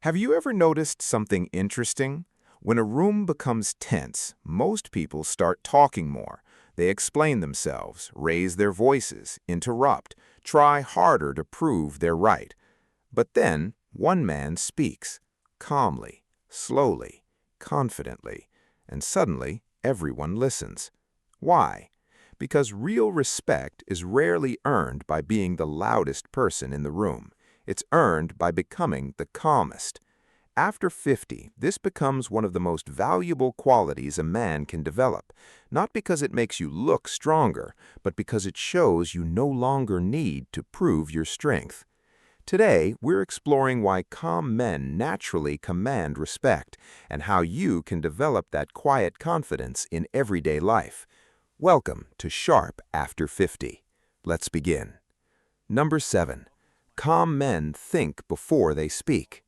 Have you ever noticed something interesting? When a room becomes tense, most people start talking more. They explain themselves, raise their voices, interrupt, try harder to prove they're right. But then, one man speaks, calmly, slowly, confidently, and suddenly everyone listens. Why? Because real respect is rarely earned by being the loudest person in the room. It's earned by becoming the calmest. After 50, this becomes one of the most valuable qualities a man can develop, not because it makes you look stronger, but because it shows you no longer need to prove your strength. Today, we're exploring why calm men naturally command respect and how you can develop that quiet confidence in everyday life. Welcome to Sharp After 50. Let's begin. Number 7. Calm men think before they speak.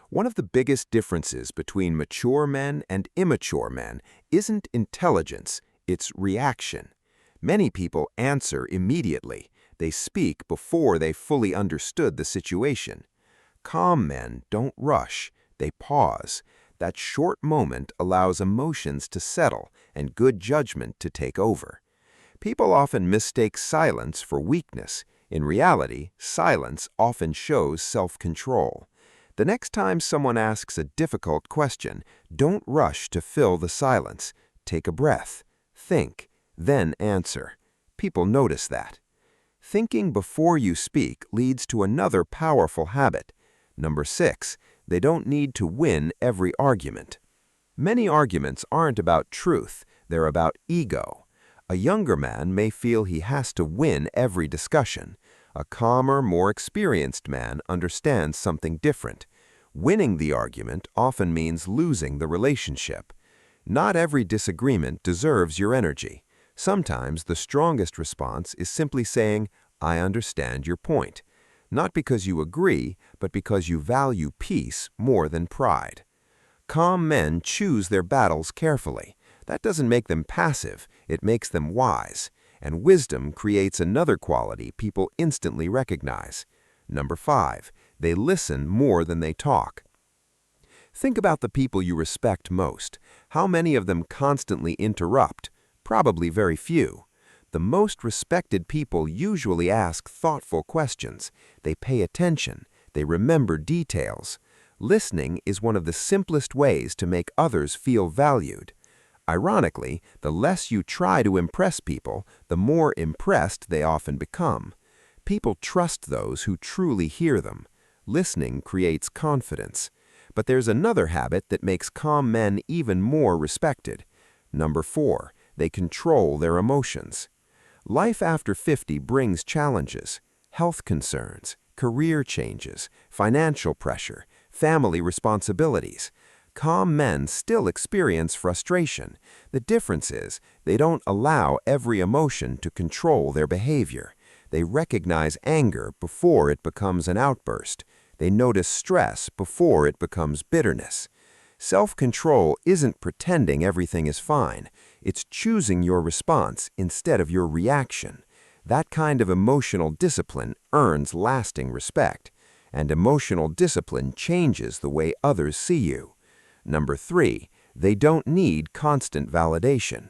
One of the biggest differences between mature men and immature men isn't intelligence, it's reaction. Many people answer immediately. They speak before they fully understood the situation. Calm men don't rush, they pause. That short moment allows emotions to settle and good judgment to take over. People often mistake silence for weakness. In reality, silence often shows self-control. The next time someone asks a difficult question, don't rush to fill the silence. Take a breath, think, then answer. People notice that. Thinking before you speak leads to another powerful habit. Number 6, they don't need to win every argument. Many arguments aren't about truth, they're about ego. A younger man may feel he has to win every discussion. A calmer, more experienced man understands something different. Winning the argument often means losing the relationship. Not every disagreement deserves your energy. Sometimes the strongest response is simply saying, "I understand your point." Not because you agree, but because you value peace more than pride. Calm men choose their battles carefully. That doesn't make them passive, it makes them wise. And wisdom creates another quality people instantly recognize. Number 5, they listen more than they talk. Think about the people you respect most. How many of them constantly interrupt? Probably very few. The most respected people usually ask thoughtful questions. They pay attention. They remember details. Listening is one of the simplest ways to make others feel valued. Ironically, the less you try to impress people, the more impressed they often become. People trust those who truly hear them. Listening creates confidence. But there's another habit that makes calm men even more respected. Number 4, they control their emotions. Life after 50 brings challenges, health concerns, career changes, financial pressure, family responsibilities. Calm men still experience frustration. The difference is they don't allow every emotion to control their behavior. They recognize anger before it becomes an outburst. They notice stress before it becomes bitterness. Self-control isn't pretending everything is fine. It's choosing your response instead of your reaction. That kind of emotional discipline earns lasting respect. And emotional discipline changes the way others see you. Number 3, they don't need constant validation.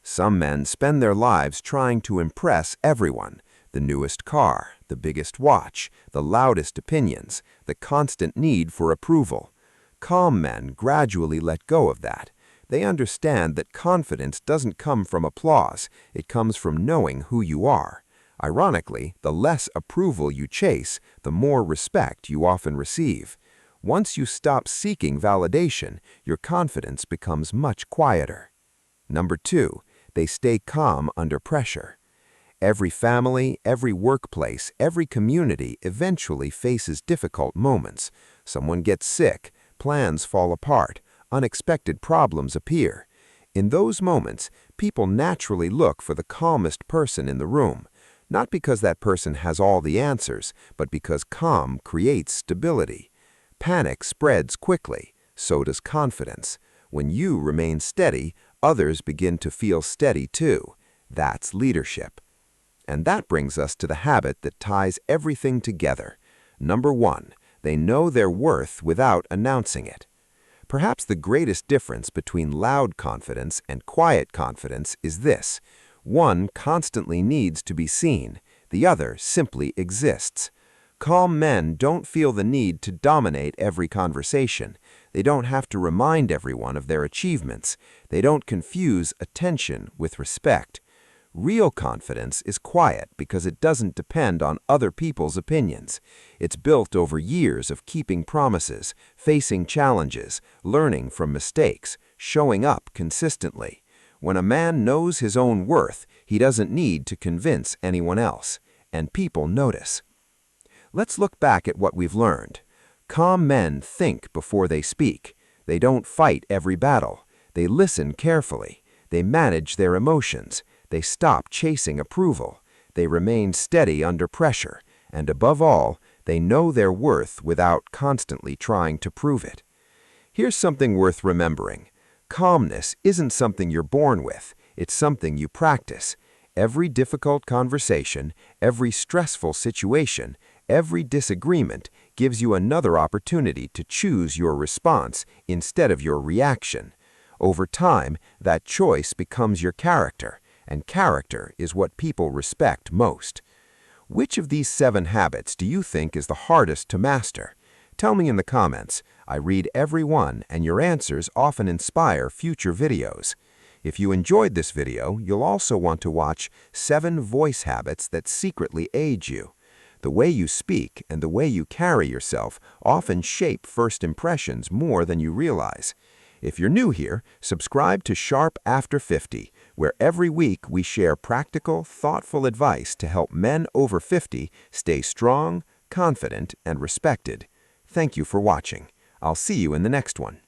Some men spend their lives trying to impress everyone. The newest car, the biggest watch, the loudest opinions, the constant need for approval. Calm men gradually let go of that. They understand that confidence doesn't come from applause, it comes from knowing who you are. Ironically, the less approval you chase, the more respect you often receive. Once you stop seeking validation, your confidence becomes much quieter. Number 2, they stay calm under pressure. Every family, every workplace, every community eventually faces difficult moments. Someone gets sick, plans fall apart, unexpected problems appear. In those moments, people naturally look for the calmest person in the room, not because that person has all the answers, but because calm creates stability. Panic spreads quickly, so does confidence. When you remain steady, others begin to feel steady too. That's leadership. And that brings us to the habit that ties everything together. Number 1, They know their worth without announcing it. Perhaps the greatest difference between loud confidence and quiet confidence is this: one constantly needs to be seen, the other simply exists. Calm men don't feel the need to dominate every conversation. They don't have to remind everyone of their achievements. They don't confuse attention with respect. Real confidence is quiet because it doesn't depend on other people's opinions. It's built over years of keeping promises, facing challenges, learning from mistakes, showing up consistently. When a man knows his own worth, he doesn't need to convince anyone else, and people notice. Let's look back at what we've learned. Calm men think before they speak. They don't fight every battle. They listen carefully. They manage their emotions. They stop chasing approval. They remain steady under pressure. And above all, they know their worth without constantly trying to prove it. Here's something worth remembering. Calmness isn't something you're born with. It's something you practice. Every difficult conversation, every stressful situation, every disagreement gives you another opportunity to choose your response instead of your reaction. Over time, that choice becomes your character, and character is what people respect most. Which of these 7 habits do you think is the hardest to master? Tell me in the comments. I read every one, and your answers often inspire future videos. If you enjoyed this video, you'll also want to watch 7 voice habits that secretly aid you. The way you speak and the way you carry yourself often shape first impressions more than you realize. If you're new here, subscribe to Sharp After 50, where every week we share practical, thoughtful advice to help men over 50 stay strong, confident, and respected. Thank you for watching. I'll see you in the next one.